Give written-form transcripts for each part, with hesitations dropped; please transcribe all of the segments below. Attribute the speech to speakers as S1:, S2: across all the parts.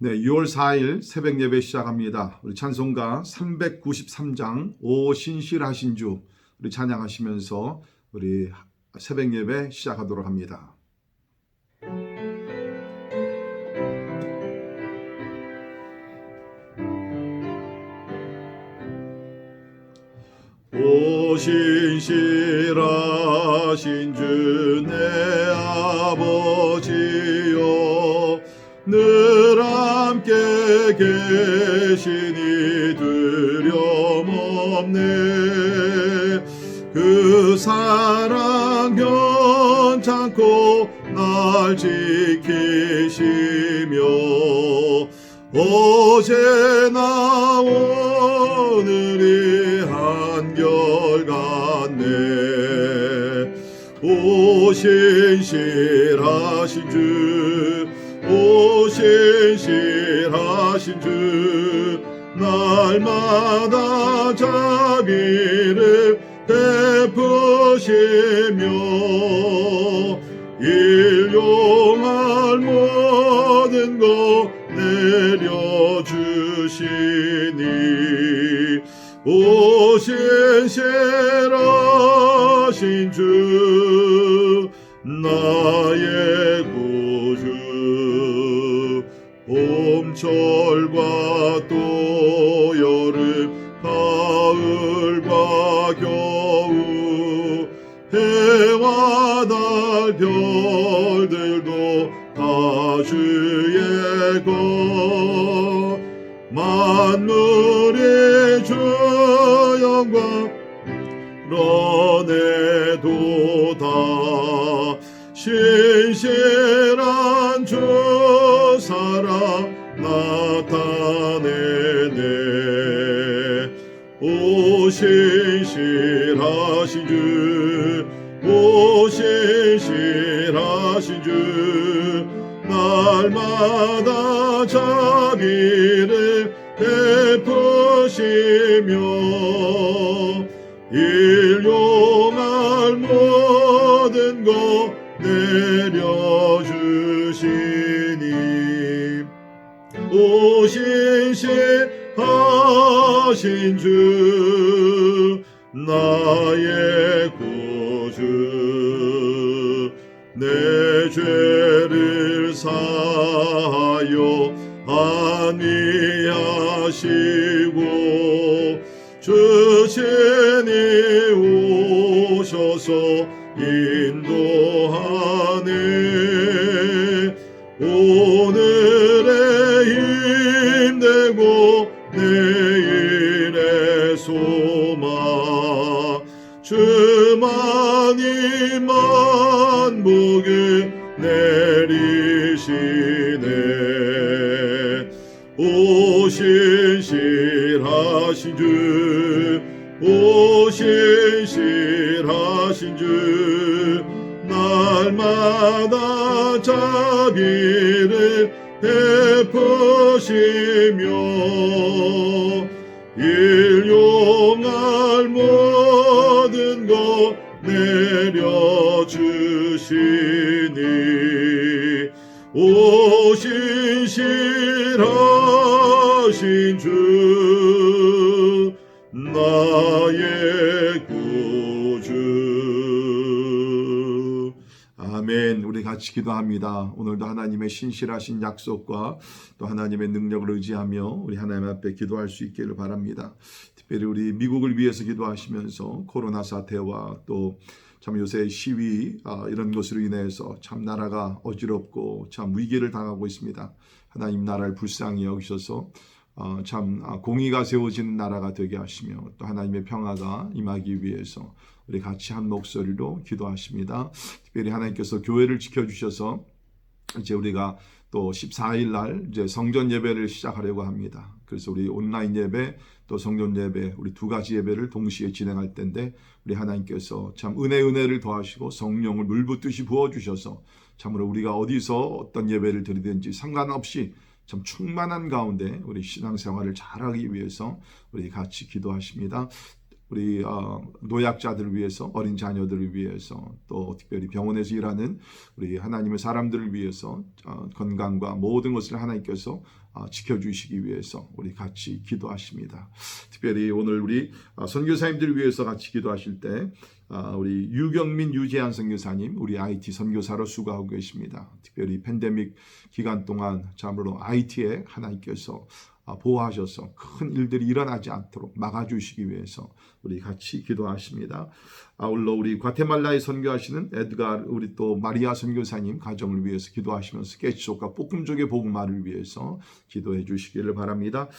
S1: 네, 6월 4일 새벽 예배 시작합니다. 우리 찬송가 393장 오 신실하신 주 우리 찬양하시면서 우리 새벽 예배 시작하도록 합니다. 오 신실하신 주 내 아버지여 늘 함께 계시니 두려움없네. 그 사랑 변찮고 날 지키시며 어제나 오늘이 한결같네. 오 신실하신 주, 오 신실하신 주, 날마다 자비를 베푸시며 일용할 모든 것 내려주시니 오 신실하신 주 나의 구주. 봄철과 또 여름 가을과 겨우 해와 달 별들도 다 주의 것. 만물의 주 영광 드러내도다. 신실한 주 사랑 나타내네. 오 신실하신 주, 오 신실하신 주, 날마다 자비를 베푸시며 일용할 모든 것 내려주시니 오 신실하신 주 나의 구주. 내 죄를 사하여 안위하시고 주신이 오셔서 인도하네. 오늘의 힘내고 내일의 소망 주만이 만복을 내리시네. 오 신실하신 주, 오 신실하신 주, 날마다 자비를 베푸시며 일용할 모든 것 내려주시니 오 신실하신 주 나의 구주. 아멘. 우리 같이 기도합니다. 오늘도 하나님의 신실하신 약속과 또 하나님의 능력을 의지하며 우리 하나님 앞에 기도할 수 있기를 바랍니다. 특별히 우리 미국을 위해서 기도하시면서 코로나 사태와 또 참 요새 시위 이런 것으로 인해서 참 나라가 어지럽고 참 위기를 당하고 있습니다. 하나님 나라를 불쌍히 여기셔서 참 공의가 세워지는 나라가 되게 하시며 또 하나님의 평화가 임하기 위해서 우리 같이 한 목소리로 기도하십니다. 특별히 하나님께서 교회를 지켜주셔서 이제 우리가 또 14일 날 이제 성전 예배를 시작하려고 합니다. 그래서 우리 온라인 예배 또 성전 예배 우리 두 가지 예배를 동시에 진행할 텐데 우리 하나님께서 참 은혜를 더하시고 성령을 물붓듯이 부어주셔서 참으로 우리가 어디서 어떤 예배를 드리든지 상관없이 참 충만한 가운데 우리 신앙생활을 잘하기 위해서 우리 같이 기도하십니다. 우리 노약자들을 위해서, 어린 자녀들을 위해서, 또 특별히 병원에서 일하는 우리 하나님의 사람들을 위해서 건강과 모든 것을 하나님께서 지켜주시기 위해서 우리 같이 기도하십니다. 특별히 오늘 우리 선교사님들을 위해서 같이 기도하실 때 우리 유경민, 유재한 선교사님, 우리 IT 선교사로 수고하고 계십니다. 특별히 팬데믹 기간 동안 참으로 IT에 하나님께서 보호하셔서 큰 일들이 일어나지 않도록 막아주시기 위해서 우리 같이 기도하십니다. 아울러 우리 과테말라에 선교하시는 에드가, 우리 또 마리아 선교사님 가정을 위해서 기도하시면서 깨치족과 볶음족의 복음화를 위해서 기도해 주시기를 바랍니다.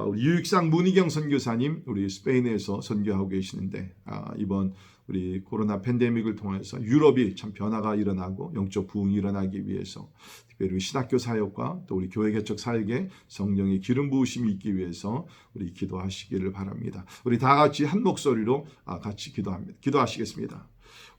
S1: 우리 유익상 문희경 선교사님, 우리 스페인에서 선교하고 계시는데 이번 우리 코로나 팬데믹을 통해서 유럽이 참 변화가 일어나고 영적 부흥이 일어나기 위해서 특별히 신학교 사역과 또 우리 교회 개척 사역에 성령의 기름 부으심이 있기 위해서 우리 기도하시기를 바랍니다. 우리 다 같이 한 목소리로 같이 기도하시겠습니다.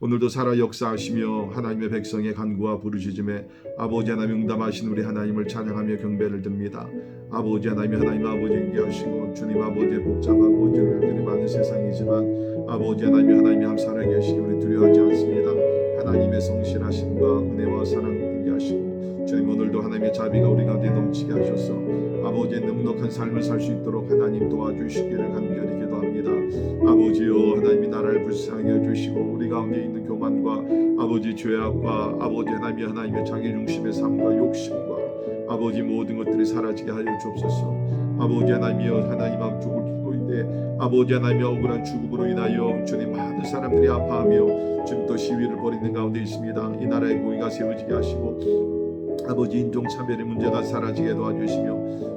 S1: 오늘도 살아 역사하시며 하나님의 백성의 간구와 부르짖음에 아버지 하나님 응답하신 우리 하나님을 찬양하며 경배를 듭니다. 아버지 하나님, 하나님 아버지 인계하시고 주님 아버지의 복잡하고 어려움들이 많은 세상이지만 아버지 하나님이 함 살아계시니 우리 두려워하지 않습니다. 하나님의 성실하심과 은혜와 사랑 인계하시고 주님 오늘도 하나님의 자비가 우리 가운데 넘치게 하셔서 아버지의 넉넉한 삶을 살 수 있도록 하나님 도와주시기를 간절히 기도합니다. 아버지여, 하나님이 나라를 불쌍히 해주시고 우리 가운데 있는 교만과 아버지 죄악과 아버지 하나님의 자기중심의 삶과 욕심과 아버지 모든 것들이 사라지게 하여 주옵소서. 아버지 하나님이여, 하나님 앞 죽음으로 인해 아버지 하나님의 억울한 죽음으로 인하여 주님 많은 사람들이 아파하며 지금 또 시위를 벌이는 가운데 있습니다. 이 나라의 공의가 세워지게 하시고 아버지 인종차별의 문제가 사라지게 도와주시며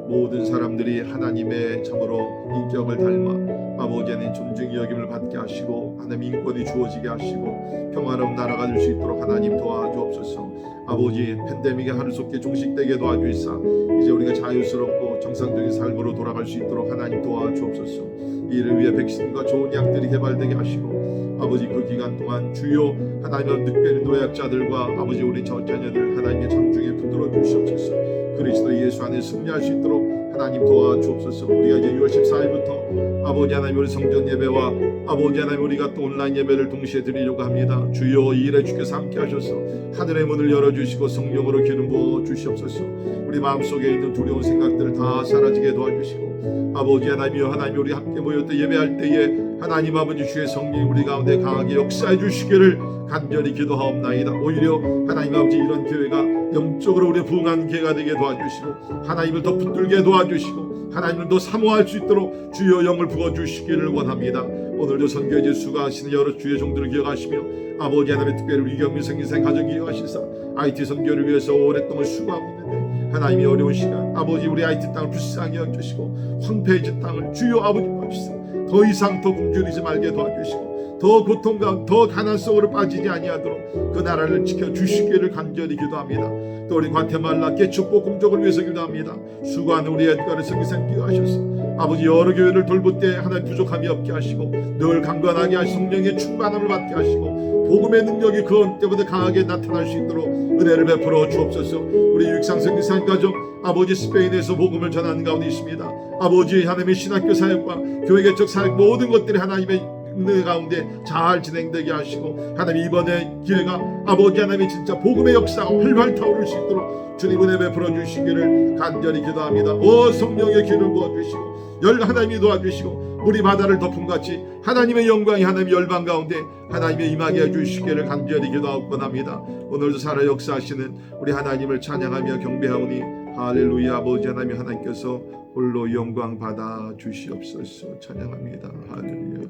S1: 모든 사람들이 하나님의 참으로 인격을 닮아 아버지 하나님 존중의 여김을 받게 하시고 하나님 인권이 주어지게 하시고 평화로운 나라가 될 수 있도록 하나님 도와주옵소서. 아버지 팬데믹의 하루속히 종식되게 도와주시사 이제 우리가 자유스럽고 정상적인 삶으로 돌아갈 수 있도록 하나님 도와주옵소서. 이를 위해 백신과 좋은 약들이 개발되게 하시고 아버지 그 기간 동안 주요 하나님의 특별히 노약자들과 아버지 우리 자녀들 하나님의 장중에 붙들어 주시옵소서. 그리스도 예수 안에 승리할 수 있도록 하나님 도와주옵소서. 우리가 이제 6월 14일부터 아버지 하나님 우리 성전 예배와 아버지 하나님 우리가 또 온라인 예배를 동시에 드리려고 합니다. 주여 이 일에 주께서 함께 하셔서 하늘의 문을 열어주시고 성령으로 기름 부어 주시옵소서. 우리 마음속에 있는 두려운 생각들을 다 사라지게 도와주시고 아버지 하나님이여, 하나님 우리 함께 모여 때 예배할 때에 하나님 아버지 주의 성령이 우리 가운데 강하게 역사해 주시기를 간절히 기도하옵나이다. 오히려 하나님 아버지 이런 교회가 영적으로 우리 부흥한 교회가 되게 도와주시고 하나님을 더 붙들게 도와주시고 하나님을 더 사모할 수 있도록 주여 영을 부어주시기를 원합니다. 오늘도 선교제 수고하시는 여러 주의 종들을 기억하시며 아버지 하나님의 특별히 우리 이경민 선교사님 가정 기억하시사 IT 선교를 위해서 오랫동안 수고하고 있는데 하나님이 어려운 시간 아버지 우리 IT 땅을 불쌍히 여겨주시고 황폐해진 땅을 주여 아버지 보시사 더 이상 더 굶주리지 말게 도와주시고 더 고통과 더 가난 속으로 빠지지 아니하도록 그 나라를 지켜주시기를 간절히 기도합니다. 또 우리 과테말라 개축복 공적을 위해서 기도합니다. 수고하는 우리 에드가르 선교사님 기도하셔서 아버지 여러 교회를 돌볼 때 하나님 부족함이 없게 하시고 늘 강건하게 하시고 성령의 충만함을 받게 하시고 복음의 능력이 그 원 때보다 강하게 나타날 수 있도록 은혜를 베풀어 주옵소서. 우리 유익상 선교사님 가정 아버지 스페인에서 복음을 전하는 가운데 있습니다. 아버지 하나님의 신학교 사역과 교회 개척 사역 모든 것들이 하나님의 은혜 가운데 잘 진행되게 하시고 하나님 이번에 기회가 아버지 하나님의 진짜 복음의 역사가 활발 타오를 수 있도록 주님 은혜 베풀어 주시기를 간절히 기도합니다. 오 성령의 기를 부어주시고 하나님이 도와주시고 물이 바다를 덮음같이 하나님의 영광이 하나님의 열방 가운데 하나님의 임하게 해주시기를 간절히 기도하옵건합니다. 오늘도 살아 역사하시는 우리 하나님을 찬양하며 경배하오니 할렐루야. 아버지 하나님 하나님께서 홀로 영광 받아 주시옵소서. 찬양합니다. 할렐루야.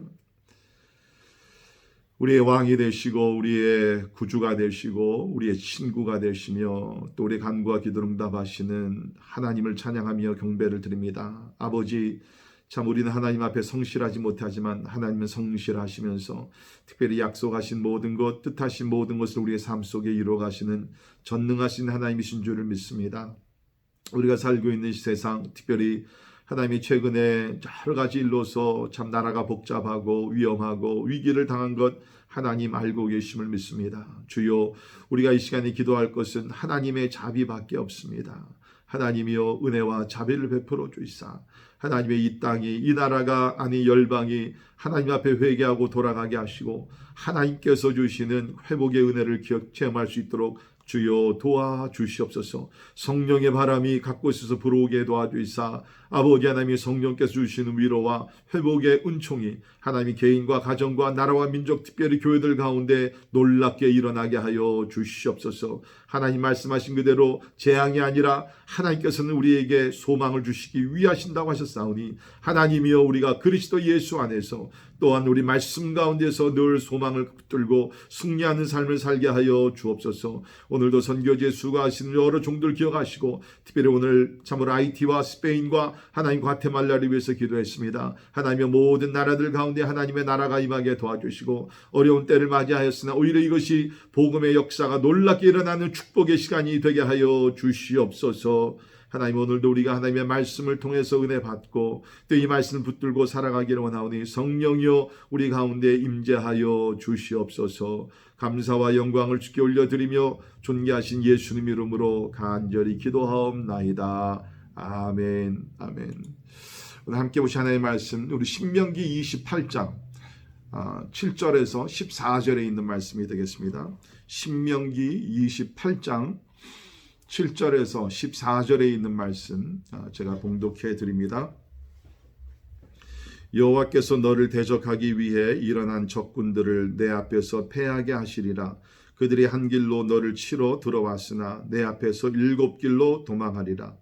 S1: 우리의 왕이 되시고 우리의 구주가 되시고 우리의 친구가 되시며 또 우리의 간구와 기도를 응답하시는 하나님을 찬양하며 경배를 드립니다. 아버지 참 우리는 하나님 앞에 성실하지 못하지만 하나님은 성실하시면서 특별히 약속하신 모든 것 뜻하신 모든 것을 우리의 삶 속에 이루어가시는 전능하신 하나님이신 줄을 믿습니다. 우리가 살고 있는 세상 특별히 하나님이 최근에 여러 가지 일로서 참 나라가 복잡하고 위험하고 위기를 당한 것 하나님 알고 계심을 믿습니다. 주여 우리가 이 시간에 기도할 것은 하나님의 자비밖에 없습니다. 하나님이여 은혜와 자비를 베풀어 주시사 하나님의 이 땅이 이 나라가 아니 열방이 하나님 앞에 회개하고 돌아가게 하시고 하나님께서 주시는 회복의 은혜를 체험할 수 있도록 주여 도와주시옵소서. 성령의 바람이 각 곳에서 불어오게 도와주시사 아버지 하나님이 성령께서 주시는 위로와 회복의 은총이 하나님의 개인과 가정과 나라와 민족 특별히 교회들 가운데 놀랍게 일어나게 하여 주시옵소서. 하나님 말씀하신 그대로 재앙이 아니라 하나님께서는 우리에게 소망을 주시기 위하신다고 하셨사오니 하나님이여 우리가 그리스도 예수 안에서 또한 우리 말씀 가운데서 늘 소망을 붙들고 승리하는 삶을 살게 하여 주옵소서. 오늘도 선교지에 수고하시는 여러 종들 기억하시고 특별히 오늘 참으로 하이티와 스페인과 하나님 과테말라를 위해서 기도했습니다. 하나님의 모든 나라들 가운데 하나님의 나라가 임하게 도와주시고 어려운 때를 맞이하였으나 오히려 이것이 복음의 역사가 놀랍게 일어나는 축복의 시간이 되게 하여 주시옵소서. 하나님 오늘도 우리가 하나님의 말씀을 통해서 은혜 받고 또 이 말씀을 붙들고 살아가기를 원하오니 성령이여 우리 가운데 임재하여 주시옵소서. 감사와 영광을 주께 올려드리며 존귀하신 예수님 이름으로 간절히 기도하옵나이다. 아멘. 아멘. 오늘 함께 보신 하나님의 말씀 우리 신명기 28장 7절에서 14절에 있는 말씀이 되겠습니다. 신명기 28장 7절에서 14절에 있는 말씀 제가 봉독해 드립니다. 여호와께서 너를 대적하기 위해 일어난 적군들을 내 앞에서 패하게 하시리라. 그들이 한 길로 너를 치러 들어왔으나 내 앞에서 7길로 도망하리라.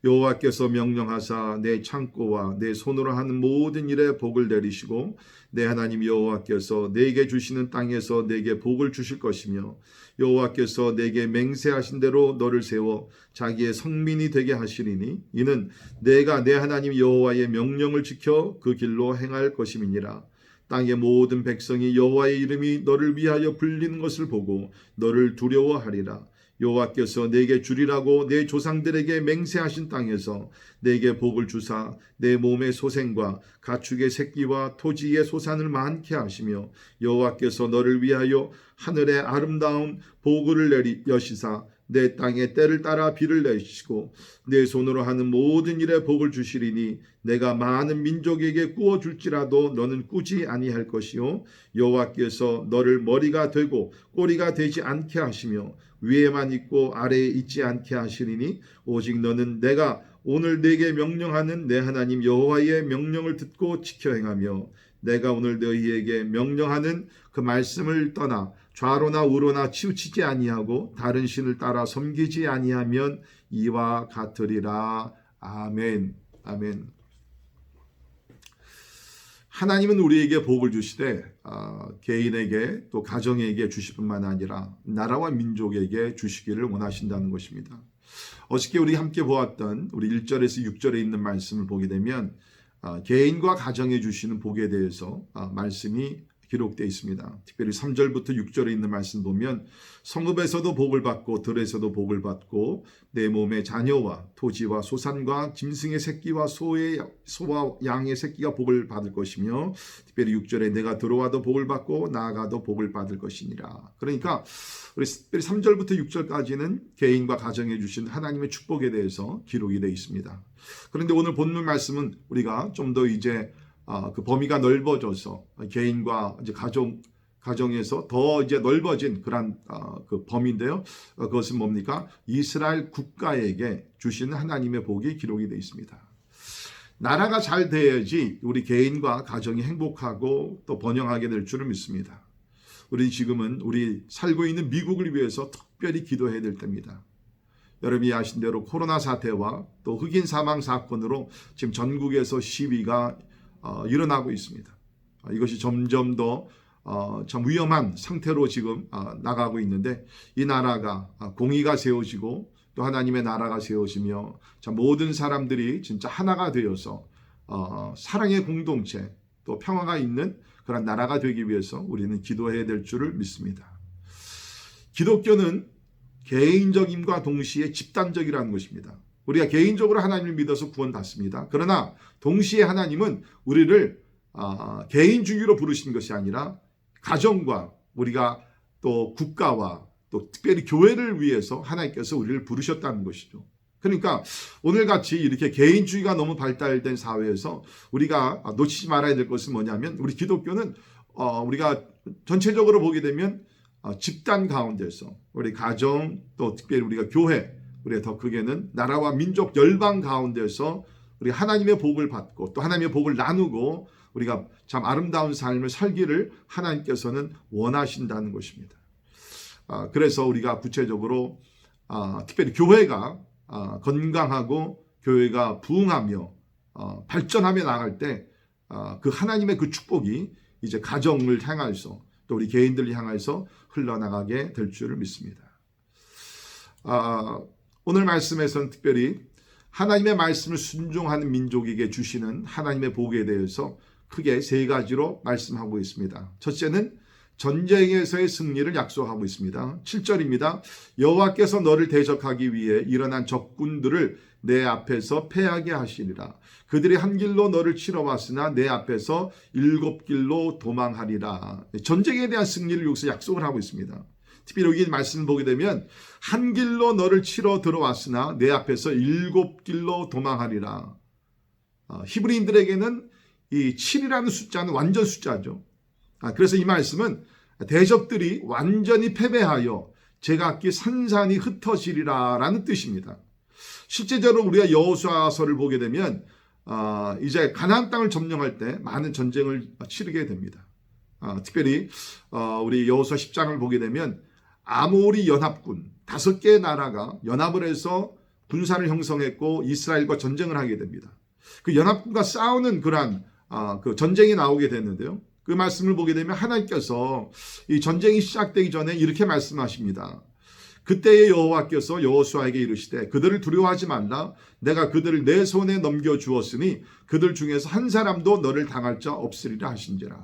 S1: 여호와께서 명령하사 내 창고와 내 손으로 하는 모든 일에 복을 내리시고 내 하나님 여호와께서 내게 주시는 땅에서 내게 복을 주실 것이며 여호와께서 내게 맹세하신 대로 너를 세워 자기의 성민이 되게 하시리니 이는 내가 내 하나님 여호와의 명령을 지켜 그 길로 행할 것임이니라. 땅의 모든 백성이 여호와의 이름이 너를 위하여 불리는 것을 보고 너를 두려워하리라. 여호와께서 내게 주리라고 내 조상들에게 맹세하신 땅에서 내게 복을 주사 내 몸의 소생과 가축의 새끼와 토지의 소산을 많게 하시며 여호와께서 너를 위하여 하늘의 아름다운 보글을 여시사 내 땅에 때를 따라 비를 내시고 내 손으로 하는 모든 일에 복을 주시리니 내가 많은 민족에게 꾸어줄지라도 너는 꾸지 아니할 것이요 여호와께서 너를 머리가 되고 꼬리가 되지 않게 하시며 위에만 있고 아래에 있지 않게 하시리니 오직 너는 내가 오늘 내게 명령하는 내 하나님 여호와의 명령을 듣고 지켜 행하며 내가 오늘 너희에게 명령하는 그 말씀을 떠나 좌로나 우로나 치우치지 아니하고 다른 신을 따라 섬기지 아니하면 이와 같으리라. 아멘. 아멘. 하나님은 우리에게 복을 주시되 개인에게 또 가정에게 주실 뿐만 아니라 나라와 민족에게 주시기를 원하신다는 것입니다. 어저께 우리 함께 보았던 우리 1절에서 6절에 있는 말씀을 보게 되면 개인과 가정에 주시는 복에 대해서 말씀이 기록되어 있습니다. 특별히 3절부터 6절에 있는 말씀 보면 성읍에서도 복을 받고 들에서도 복을 받고 내 몸의 자녀와 토지와 소산과 짐승의 새끼와 소와 양의 새끼가 복을 받을 것이며 특별히 6절에 내가 들어와도 복을 받고 나아가도 복을 받을 것이니라. 그러니까 우리 특별히 3절부터 6절까지는 개인과 가정에 주신 하나님의 축복에 대해서 기록이 되어 있습니다. 그런데 오늘 본문 말씀은 우리가 좀 더 이제 그 범위가 넓어져서 개인과 이제 가정에서 더 이제 넓어진 그런 그 범위인데요. 그것은 뭡니까? 이스라엘 국가에게 주시는 하나님의 복이 기록이 되어 있습니다. 나라가 잘 돼야지 우리 개인과 가정이 행복하고 또 번영하게 될 줄을 믿습니다. 우리 지금은 우리 살고 있는 미국을 위해서 특별히 기도해야 될 때입니다. 여러분이 아신 대로 코로나 사태와 또 흑인 사망 사건으로 지금 전국에서 시위가 일어나고 있습니다. 이것이 점점 더 참 위험한 상태로 지금 나가고 있는데 이 나라가 공의가 세워지고 또 하나님의 나라가 세워지며 참 모든 사람들이 진짜 하나가 되어서 사랑의 공동체 또 평화가 있는 그런 나라가 되기 위해서 우리는 기도해야 될 줄을 믿습니다. 기독교는 개인적임과 동시에 집단적이라는 것입니다. 우리가 개인적으로 하나님을 믿어서 구원받습니다. 그러나 동시에 하나님은 우리를 개인주의로 부르신 것이 아니라 가정과 우리가 또 국가와 또 특별히 교회를 위해서 하나님께서 우리를 부르셨다는 것이죠. 그러니까 오늘같이 이렇게 개인주의가 너무 발달된 사회에서 우리가 놓치지 말아야 될 것은 뭐냐면, 우리 기독교는 우리가 전체적으로 보게 되면 집단 가운데서, 우리 가정, 또 특별히 우리가 교회, 우리가 더 크게는 나라와 민족 열방 가운데서 우리 하나님의 복을 받고 또 하나님의 복을 나누고 우리가 참 아름다운 삶을 살기를 하나님께서는 원하신다는 것입니다. 그래서 우리가 구체적으로 특별히 교회가 건강하고 교회가 부흥하며 발전하며 나갈 때 그 하나님의 그 축복이 이제 가정을 향해서 또 우리 개인들을 향해서 흘러나가게 될 줄을 믿습니다. 오늘 말씀에서는 특별히 하나님의 말씀을 순종하는 민족에게 주시는 하나님의 복에 대해서 크게 세 가지로 말씀하고 있습니다. 첫째는 전쟁에서의 승리를 약속하고 있습니다. 7절입니다. 여호와께서 너를 대적하기 위해 일어난 적군들을 내 앞에서 패하게 하시리라. 그들이 한 길로 너를 치러 왔으나 내 앞에서 7길로 도망하리라. 전쟁에 대한 승리를 여기서 약속을 하고 있습니다. 특별히 여기 말씀을 보게 되면 한 길로 너를 치러 들어왔으나 내 앞에서 7길로 도망하리라. 히브리인들에게는 이 7이라는 숫자는 완전 숫자죠. 그래서 이 말씀은 대적들이 완전히 패배하여 제각기 산산이 흩어지리라 라는 뜻입니다. 실제적으로 우리가 여호수아서를 보게 되면 이제 가나안 땅을 점령할 때 많은 전쟁을 치르게 됩니다. 특별히 우리 여호수아 10장을 보게 되면 아모리 연합군 5개의 나라가 연합을 해서 군사를 형성했고 이스라엘과 전쟁을 하게 됩니다. 그 연합군과 싸우는 그러한 그 전쟁이 나오게 됐는데요. 그 말씀을 보게 되면 하나님께서 이 전쟁이 시작되기 전에 이렇게 말씀하십니다. 그때의 여호와께서 여호수아에게 이르시되 그들을 두려워하지 말라. 내가 그들을 내 손에 넘겨주었으니 그들 중에서 한 사람도 너를 당할 자 없으리라 하신지라.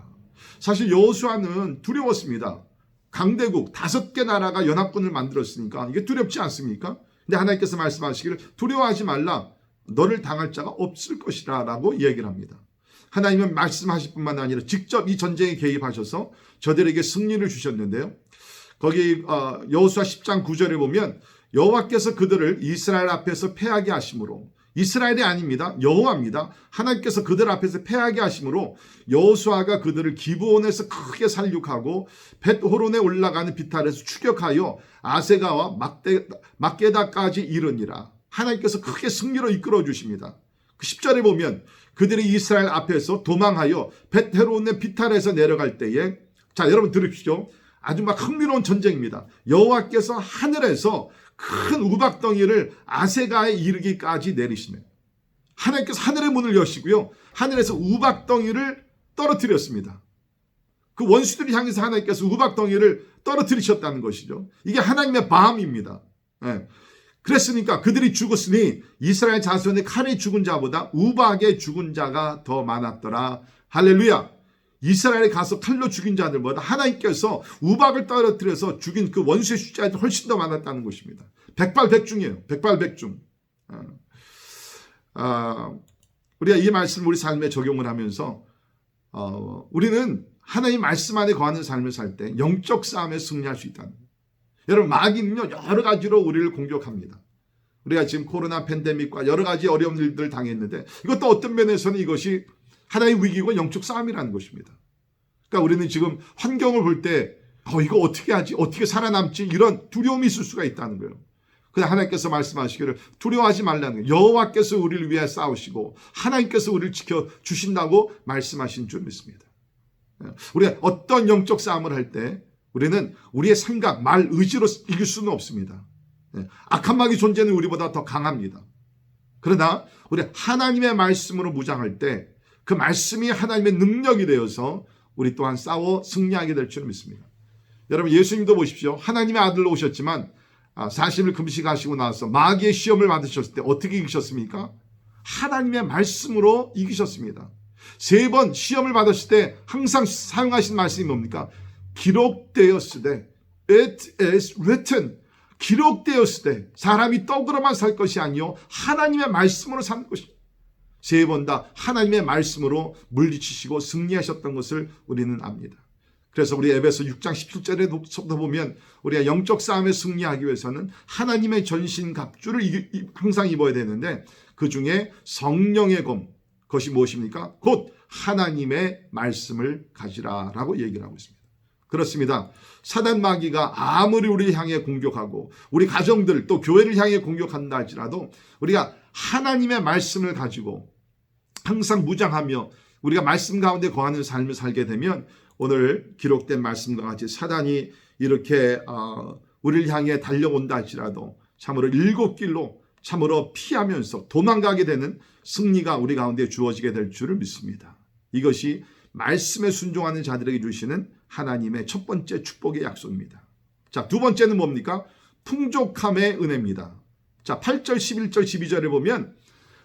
S1: 사실 여호수아는 두려웠습니다. 강대국 5개 나라가 연합군을 만들었으니까 이게 두렵지 않습니까? 근데 하나님께서 말씀하시기를 두려워하지 말라. 너를 당할 자가 없을 것이라 라고 이야기를 합니다. 하나님은 말씀하실 뿐만 아니라 직접 이 전쟁에 개입하셔서 저들에게 승리를 주셨는데요. 거기 여호수아 10장 9절에 보면 여호와께서 그들을 이스라엘 앞에서 패하게 하심으로, 이스라엘이 아닙니다. 여호와입니다. 하나님께서 그들 앞에서 패하게 하심으로 여호수아가 그들을 기브온에서 크게 살육하고 벳호론에 올라가는 비탈에서 추격하여 아세가와 막게다까지 이르니라. 하나님께서 크게 승리로 이끌어 주십니다. 10절에 보면 그들이 이스라엘 앞에서 도망하여 벳호론의 비탈에서 내려갈 때에, 자 여러분 들으십시오. 아주 막 흥미로운 전쟁입니다. 여호와께서 하늘에서 큰 우박덩이를 아세가에 이르기까지 내리시네. 하나님께서 하늘의 문을 여시고요. 하늘에서 우박덩이를 떨어뜨렸습니다. 그 원수들이 향해서 하나님께서 우박덩이를 떨어뜨리셨다는 것이죠. 이게 하나님의 마음입니다. 그랬으니까 그들이 죽었으니 이스라엘 자손의 칼에 죽은 자보다 우박에 죽은 자가 더 많았더라. 할렐루야. 이스라엘에 가서 칼로 죽인 자들보다 하나님께서 우박을 떨어뜨려서 죽인 그 원수의 숫자가 훨씬 더 많았다는 것입니다. 백발백중이에요. 백발백중. 우리가 이 말씀을 우리 삶에 적용을 하면서 우리는 하나님 말씀 안에 거하는 삶을 살 때 영적 싸움에 승리할 수 있다는 거예요. 여러분 마귀는요 여러 가지로 우리를 공격합니다. 우리가 지금 코로나 팬데믹과 여러 가지 어려운 일들을 당했는데 이것도 어떤 면에서는 이것이 하나의 위기고 영적 싸움이라는 것입니다. 그러니까 우리는 지금 환경을 볼 때 이거 어떻게 하지? 어떻게 살아남지? 이런 두려움이 있을 수가 있다는 거예요. 그래서 하나님께서 말씀하시기를 두려워하지 말라는 거예요. 여호와께서 우리를 위해 싸우시고 하나님께서 우리를 지켜주신다고 말씀하신 줄 믿습니다. 우리가 어떤 영적 싸움을 할 때 우리는 우리의 생각, 말, 의지로 이길 수는 없습니다. 악한 마귀 존재는 우리보다 더 강합니다. 그러나 우리 하나님의 말씀으로 무장할 때 그 말씀이 하나님의 능력이 되어서 우리 또한 싸워 승리하게 될 줄 믿습니다. 여러분 예수님도 보십시오. 하나님의 아들로 오셨지만 40일 금식하시고 나서 마귀의 시험을 받으셨을 때 어떻게 이기셨습니까? 하나님의 말씀으로 이기셨습니다. 3번 시험을 받았을 때 항상 사용하신 말씀이 뭡니까? 기록되었으되 it is written. 기록되었을 때 사람이 떡으로만 살 것이 아니요 하나님의 말씀으로 사는 것입니다. 3번 다 하나님의 말씀으로 물리치시고 승리하셨던 것을 우리는 압니다. 그래서 우리 에베소 6장 17절에부터 보면 우리가 영적 싸움에 승리하기 위해서는 하나님의 전신 갑주를 항상 입어야 되는데 그 중에 성령의 검, 그것이 무엇입니까? 곧 하나님의 말씀을 가지라라고 얘기를 하고 있습니다. 그렇습니다. 사단 마귀가 아무리 우리를 향해 공격하고 우리 가정들 또 교회를 향해 공격한다 할지라도 우리가 하나님의 말씀을 가지고 항상 무장하며 우리가 말씀 가운데 거하는 삶을 살게 되면 오늘 기록된 말씀과 같이 사단이 이렇게 우리를 향해 달려온다 할지라도 참으로 일곱 길로 참으로 피하면서 도망가게 되는 승리가 우리 가운데 주어지게 될 줄을 믿습니다. 이것이 말씀에 순종하는 자들에게 주시는 하나님의 첫 번째 축복의 약속입니다. 자, 두 번째는 뭡니까? 풍족함의 은혜입니다. 자, 8절, 11절, 12절에 보면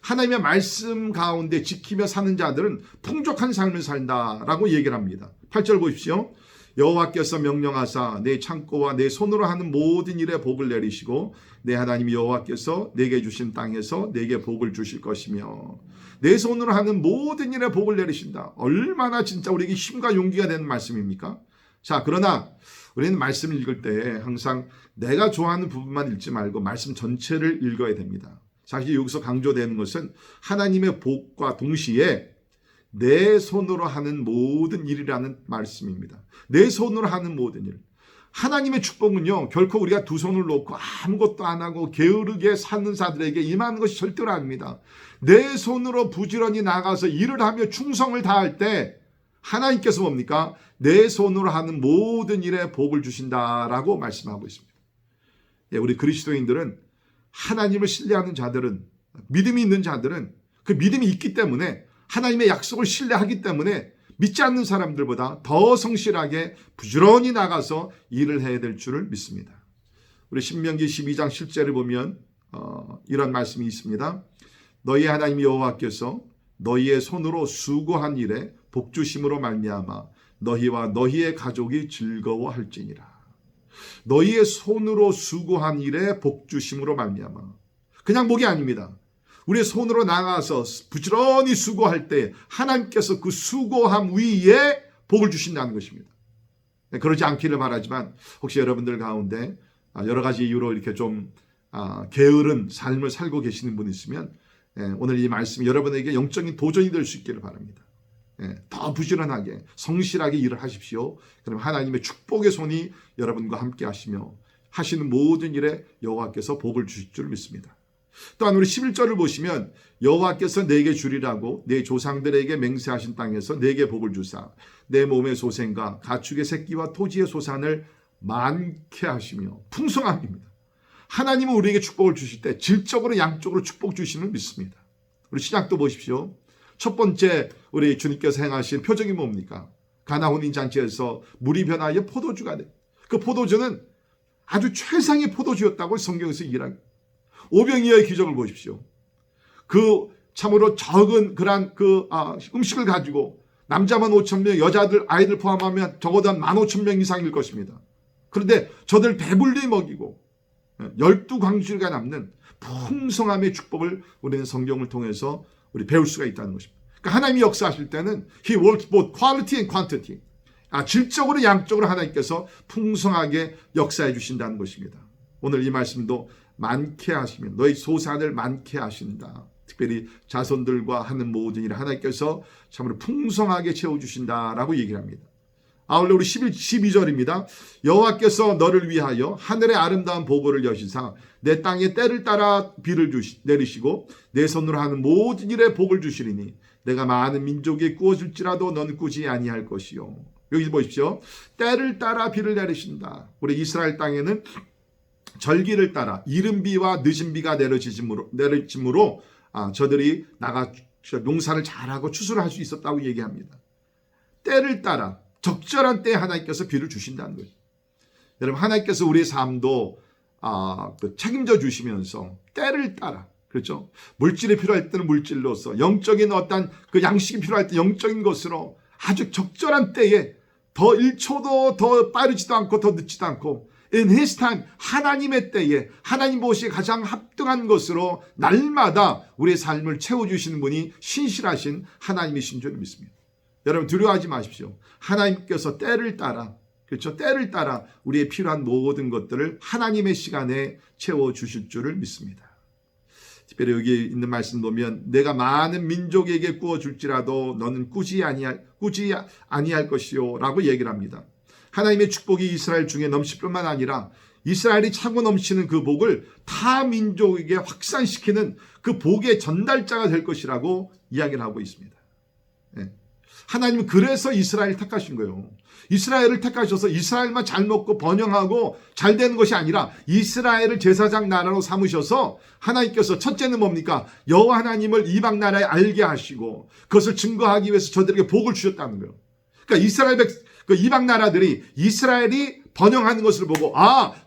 S1: 하나님의 말씀 가운데 지키며 사는 자들은 풍족한 삶을 산다라고 얘기를 합니다. 8절 보십시오. 여호와께서 명령하사 내 창고와 내 손으로 하는 모든 일에 복을 내리시고 내 하나님 여호와께서 내게 주신 땅에서 내게 복을 주실 것이며 내 손으로 하는 모든 일에 복을 내리신다. 얼마나 진짜 우리에게 힘과 용기가 되는 말씀입니까? 자, 그러나 우리는 말씀을 읽을 때 항상 내가 좋아하는 부분만 읽지 말고 말씀 전체를 읽어야 됩니다. 사실 여기서 강조되는 것은 하나님의 복과 동시에 내 손으로 하는 모든 일이라는 말씀입니다. 내 손으로 하는 모든 일. 하나님의 축복은요, 결코 우리가 두 손을 놓고 아무것도 안 하고 게으르게 사는 자들에게 임하는 것이 절대로 아닙니다. 내 손으로 부지런히 나가서 일을 하며 충성을 다할 때 하나님께서 뭡니까? 내 손으로 하는 모든 일에 복을 주신다라고 말씀하고 있습니다. 예, 우리 그리스도인들은 하나님을 신뢰하는 자들은, 믿음이 있는 자들은 그 믿음이 있기 때문에 하나님의 약속을 신뢰하기 때문에 믿지 않는 사람들보다 더 성실하게 부지런히 나가서 일을 해야 될 줄을 믿습니다. 우리 신명기 12장 10절을 보면 이런 말씀이 있습니다. 너희 하나님 여호와께서 너희의 손으로 수고한 일에 복주심으로 말미암아 너희와 너희의 가족이 즐거워할지니라. 너희의 손으로 수고한 일에 복주심으로 말미암아. 그냥 복이 아닙니다. 우리의 손으로 나가서 부지런히 수고할 때 하나님께서 그 수고함 위에 복을 주신다는 것입니다. 그러지 않기를 바라지만 혹시 여러분들 가운데 여러 가지 이유로 이렇게 좀 게으른 삶을 살고 계시는 분이 있으면 오늘 이 말씀이 여러분에게 영적인 도전이 될 수 있기를 바랍니다. 더 부지런하게 성실하게 일을 하십시오. 그럼 하나님의 축복의 손이 여러분과 함께 하시며 하시는 모든 일에 여호와께서 복을 주실 줄 믿습니다. 또한 우리 11절을 보시면 여호와께서 내게 주리라고 내 조상들에게 맹세하신 땅에서 내게 복을 주사 내 몸의 소생과 가축의 새끼와 토지의 소산을 많게 하시며 풍성함입니다. 하나님은 우리에게 축복을 주실 때 질적으로 양적으로 축복 주시는 믿습니다. 우리 신약도 보십시오. 첫 번째 우리 주님께서 행하신 표적이 뭡니까? 가나 혼인잔치에서 물이 변하여 포도주가 돼. 그 포도주는 아주 최상의 포도주였다고 성경에서 얘기합니다. 오병이어의 기적을 보십시오. 그 참으로 적은 그러한 음식을 가지고 남자만 5,000명, 여자들 아이들 포함하면 적어도 한 15,000명 이상일 것입니다. 그런데 저들 배불리 먹이고 12광주가 남는 풍성함의 축복을 우리는 성경을 통해서 우리 배울 수가 있다는 것입니다. 그러니까 하나님이 역사하실 때는 He works both quality and quantity. 질적으로 양적으로 하나님께서 풍성하게 역사해 주신다는 것입니다. 오늘 이 말씀도 많게 하시면 너희 소산을 많게 하신다. 특별히 자손들과 하는 모든 일을 하나님께서 참으로 풍성하게 채워주신다라고 얘기를 합니다. 아울러 우리 12절입니다. 여호와께서 너를 위하여 하늘의 아름다운 보고를 여시사 내 땅에 때를 따라 비를 내리시고 내 손으로 하는 모든 일에 복을 주시리니 내가 많은 민족에 꾸어질지라도 너는 꾸지 아니할 것이요. 여기 보십시오. 때를 따라 비를 내리신다. 우리 이스라엘 땅에는 절기를 따라 이른 비와 늦은 비가 내려짐으로 저들이 나가 농사를 잘하고 추수를 할 수 있었다고 얘기합니다. 때를 따라 적절한 때에 하나님께서 비를 주신다는 거예요. 여러분 하나님께서 우리의 삶도 책임져 주시면서 때를 따라 그렇죠. 물질이 필요할 때는 물질로서 영적인 어떤 그 양식이 필요할 때 영적인 것으로 아주 적절한 때에 더 1초도 더 빠르지도 않고 더 늦지도 않고 In His time, 하나님의 때에 하나님 보시기에 가장 합당한 것으로 날마다 우리의 삶을 채워주시는 분이 신실하신 하나님이신 줄 믿습니다. 여러분 두려워하지 마십시오. 하나님께서 때를 따라, 그렇죠? 때를 따라 우리의 필요한 모든 것들을 하나님의 시간에 채워주실 줄을 믿습니다. 특별히 여기 있는 말씀 보면 내가 많은 민족에게 구워줄지라도 너는 꾸지 아니할 것이요 라고 얘기를 합니다. 하나님의 축복이 이스라엘 중에 넘칠 뿐만 아니라 이스라엘이 차고 넘치는 그 복을 타 민족에게 확산시키는 그 복의 전달자가 될 것이라고 이야기를 하고 있습니다. 하나님은 그래서 이스라엘을 택하신 거예요. 이스라엘을 택하셔서 이스라엘만 잘 먹고 번영하고 잘 되는 것이 아니라 이스라엘을 제사장 나라로 삼으셔서 하나님께서 첫째는 뭡니까? 여호와 하나님을 이방 나라에 알게 하시고 그것을 증거하기 위해서 저들에게 복을 주셨다는 거예요. 그러니까 그 이방 나라들이 이스라엘이 번영하는 것을 보고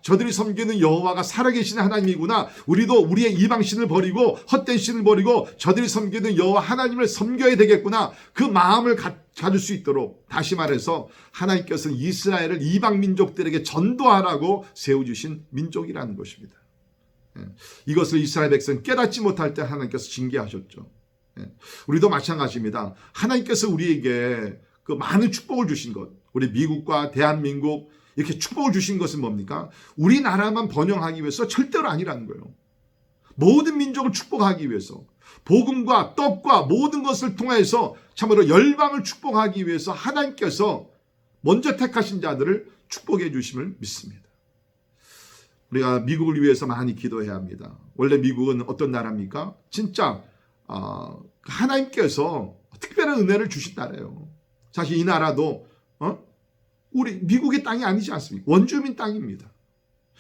S1: 저들이 섬기는 여호와가 살아계신 하나님이구나. 우리도 우리의 이방신을 버리고 헛된 신을 버리고 저들이 섬기는 여호와 하나님을 섬겨야 되겠구나. 그 마음을 가질 수 있도록 다시 말해서 하나님께서는 이스라엘을 이방 민족들에게 전도하라고 세워주신 민족이라는 것입니다. 이것을 이스라엘 백성 깨닫지 못할 때 하나님께서 징계하셨죠. 우리도 마찬가지입니다. 하나님께서 우리에게 그 많은 축복을 주신 것, 우리 미국과 대한민국 이렇게 축복을 주신 것은 뭡니까? 우리나라만 번영하기 위해서 절대로 아니라는 거예요. 모든 민족을 축복하기 위해서 복음과 떡과 모든 것을 통해서 참으로 열방을 축복하기 위해서 하나님께서 먼저 택하신 자들을 축복해 주심을 믿습니다. 우리가 미국을 위해서 많이 기도해야 합니다. 원래 미국은 어떤 나라입니까? 진짜 하나님께서 특별한 은혜를 주신 나라예요. 사실 이 나라도 우리 미국의 땅이 아니지 않습니까? 원주민 땅입니다.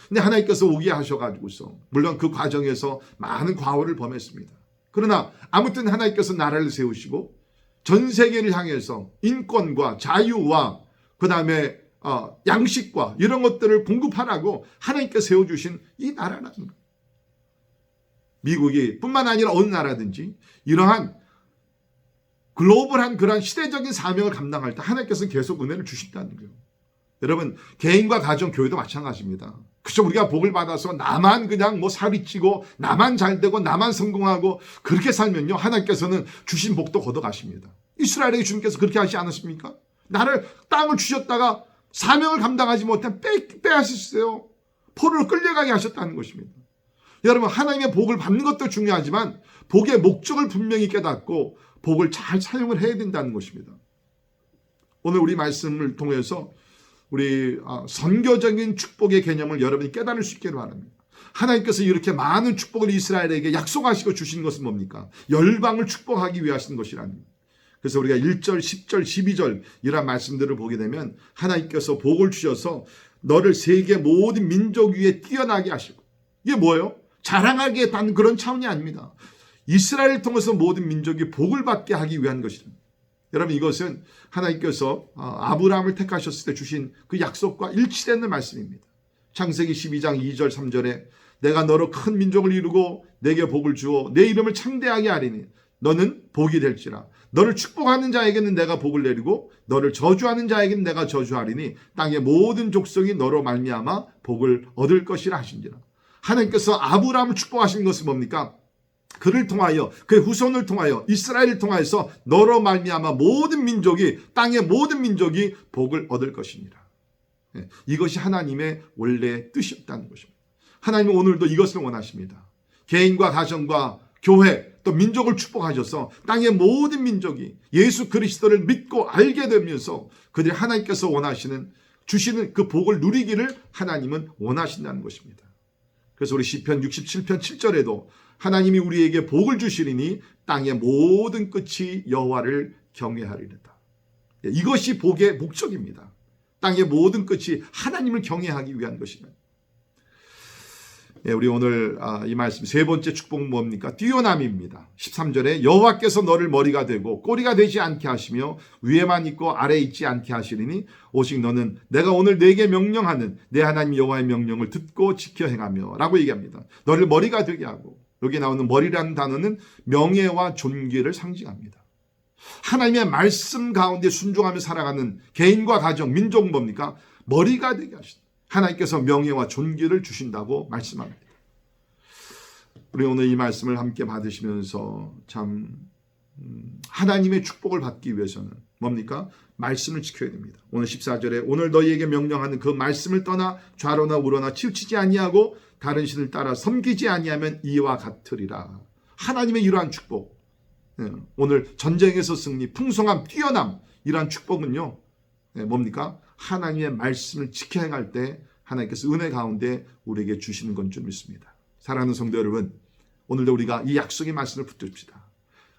S1: 근데 하나님께서 오게 하셔가지고서 물론 그 과정에서 많은 과오를 범했습니다. 그러나 아무튼 하나님께서 나라를 세우시고 전 세계를 향해서 인권과 자유와 그 다음에 양식과 이런 것들을 공급하라고 하나님께서 세워주신 이 나라라는 거예요. 미국이 뿐만 아니라 어느 나라든지 이러한 글로벌한 그런 시대적인 사명을 감당할 때 하나님께서는 계속 은혜를 주신다는 거예요. 여러분 개인과 가정, 교회도 마찬가지입니다. 그저 우리가 복을 받아서 나만 그냥 살이 찌고 나만 잘 되고 나만 성공하고 그렇게 살면요 하나님께서는 주신 복도 걷어가십니다. 이스라엘에게 주님께서 그렇게 하시지 않았습니까? 나를 땅을 주셨다가 사명을 감당하지 못한 빼앗으셨어요. 포로로 끌려가게 하셨다는 것입니다. 여러분 하나님의 복을 받는 것도 중요하지만 복의 목적을 분명히 깨닫고 복을 잘 사용을 해야 된다는 것입니다. 오늘 우리 말씀을 통해서 우리 선교적인 축복의 개념을 여러분이 깨달을 수 있기를 바랍니다. 하나님께서 이렇게 많은 축복을 이스라엘에게 약속하시고 주신 것은 뭡니까? 열방을 축복하기 위해 하신 것이라는 거예요. 그래서 우리가 1절, 10절, 12절 이런 말씀들을 보게 되면 하나님께서 복을 주셔서 너를 세계 모든 민족 위에 뛰어나게 하시고 이게 뭐예요? 자랑하게 단 그런 차원이 아닙니다. 이스라엘을 통해서 모든 민족이 복을 받게 하기 위한 것입니다. 여러분 이것은 하나님께서 아브라함을 택하셨을 때 주신 그 약속과 일치되는 말씀입니다. 창세기 12장 2절 3절에 내가 너로 큰 민족을 이루고 내게 복을 주어 내 이름을 창대하게 하리니 너는 복이 될지라. 너를 축복하는 자에게는 내가 복을 내리고 너를 저주하는 자에게는 내가 저주하리니 땅의 모든 족속이 너로 말미암아 복을 얻을 것이라 하신지라. 하나님께서 아브라함을 축복하신 것은 뭡니까? 그를 통하여 그의 후손을 통하여 이스라엘을 통하여서 너로 말미암아 모든 민족이 땅의 모든 민족이 복을 얻을 것이니라. 이것이 하나님의 원래 뜻이었다는 것입니다. 하나님은 오늘도 이것을 원하십니다. 개인과 가정과 교회 또 민족을 축복하셔서 땅의 모든 민족이 예수 그리스도를 믿고 알게 되면서 그들이 하나님께서 원하시는 주시는 그 복을 누리기를 하나님은 원하신다는 것입니다. 그래서 우리 시편 67편 7절에도 하나님이 우리에게 복을 주시리니 땅의 모든 끝이 여호와를 경외하리로다. 이것이 복의 목적입니다. 땅의 모든 끝이 하나님을 경외하기 위한 것입니다. 우리 오늘 이 말씀 세 번째 축복은 뭡니까? 뛰어남입니다. 13절에 여호와께서 너를 머리가 되고 꼬리가 되지 않게 하시며 위에만 있고 아래에 있지 않게 하시리니 오직 너는 내가 오늘 네게 명령하는 내 하나님 여호와의 명령을 듣고 지켜 행하며 라고 얘기합니다. 너를 머리가 되게 하고 여기 나오는 머리라는 단어는 명예와 존귀를 상징합니다. 하나님의 말씀 가운데 순종하며 살아가는 개인과 가정, 민족은 뭡니까? 머리가 되게 하신다. 하나님께서 명예와 존귀를 주신다고 말씀합니다. 우리 오늘 이 말씀을 함께 받으시면서 참 하나님의 축복을 받기 위해서는 뭡니까? 말씀을 지켜야 됩니다. 오늘 14절에 오늘 너희에게 명령하는 그 말씀을 떠나 좌로나 우로나 치우치지 아니하고 다른 신을 따라 섬기지 아니하면 이와 같으리라. 하나님의 이러한 축복, 오늘 전쟁에서 승리, 풍성함, 뛰어남, 이러한 축복은요 뭡니까? 하나님의 말씀을 지켜 행할 때 하나님께서 은혜 가운데 우리에게 주시는 건 줄 믿습니다. 사랑하는 성도 여러분, 오늘도 우리가 이 약속의 말씀을 붙듭시다.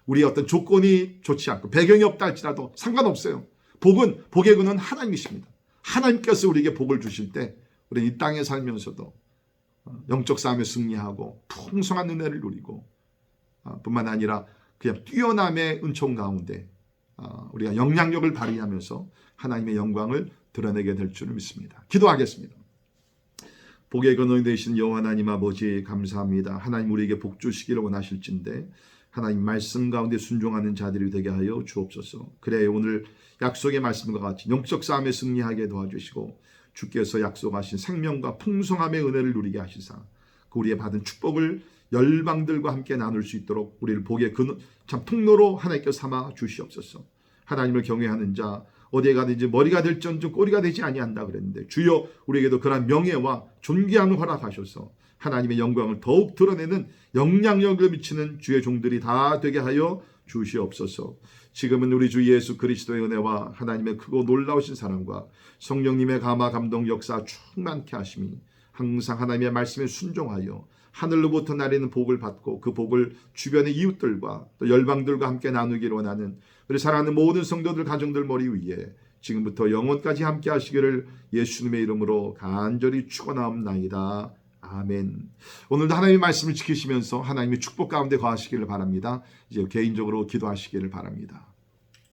S1: 우리의 어떤 조건이 좋지 않고 배경이 없다 할지라도 상관없어요. 복의 근원 하나님이십니다. 하나님께서 우리에게 복을 주실 때 우리는 이 땅에 살면서도 영적 싸움에 승리하고 풍성한 은혜를 누리고 뿐만 아니라 그냥 뛰어남의 은총 가운데 우리가 영향력을 발휘하면서 하나님의 영광을 드러내게 될 줄 믿습니다. 기도하겠습니다. 복의 근원이 되신 여호와 하나님 아버지 감사합니다. 하나님 우리에게 복 주시기를 원하실진데 하나님 말씀 가운데 순종하는 자들이 되게 하여 주옵소서. 그래 오늘 약속의 말씀과 같이 영적 싸움에 승리하게 도와주시고 주께서 약속하신 생명과 풍성함의 은혜를 누리게 하시사 그 우리의 받은 축복을 열방들과 함께 나눌 수 있도록 우리를 복의 참 통로로 하나님께서 삼아 주시옵소서. 하나님을 경외하는 자 어디에 가든지 머리가 될지언정 꼬리가 되지 아니한다 그랬는데 주여 우리에게도 그러한 명예와 존귀함을 허락하셔서 하나님의 영광을 더욱 드러내는 영향력을 미치는 주의 종들이 다 되게 하여 주시옵소서. 지금은 우리 주 예수 그리스도의 은혜와 하나님의 크고 놀라우신 사랑과 성령님의 감화 감동 역사 충만케 하심이 항상 하나님의 말씀에 순종하여 하늘로부터 내리는 복을 받고 그 복을 주변의 이웃들과 또 열방들과 함께 나누기를 원하는 우리 사랑하는 모든 성도들 가정들 머리 위에 지금부터 영원까지 함께 하시기를 예수님의 이름으로 간절히 축원하옵나이다. 아멘. 오늘도 하나님의 말씀을 지키시면서 하나님의 축복 가운데 거하시기를 바랍니다. 이제 개인적으로 기도하시기를 바랍니다.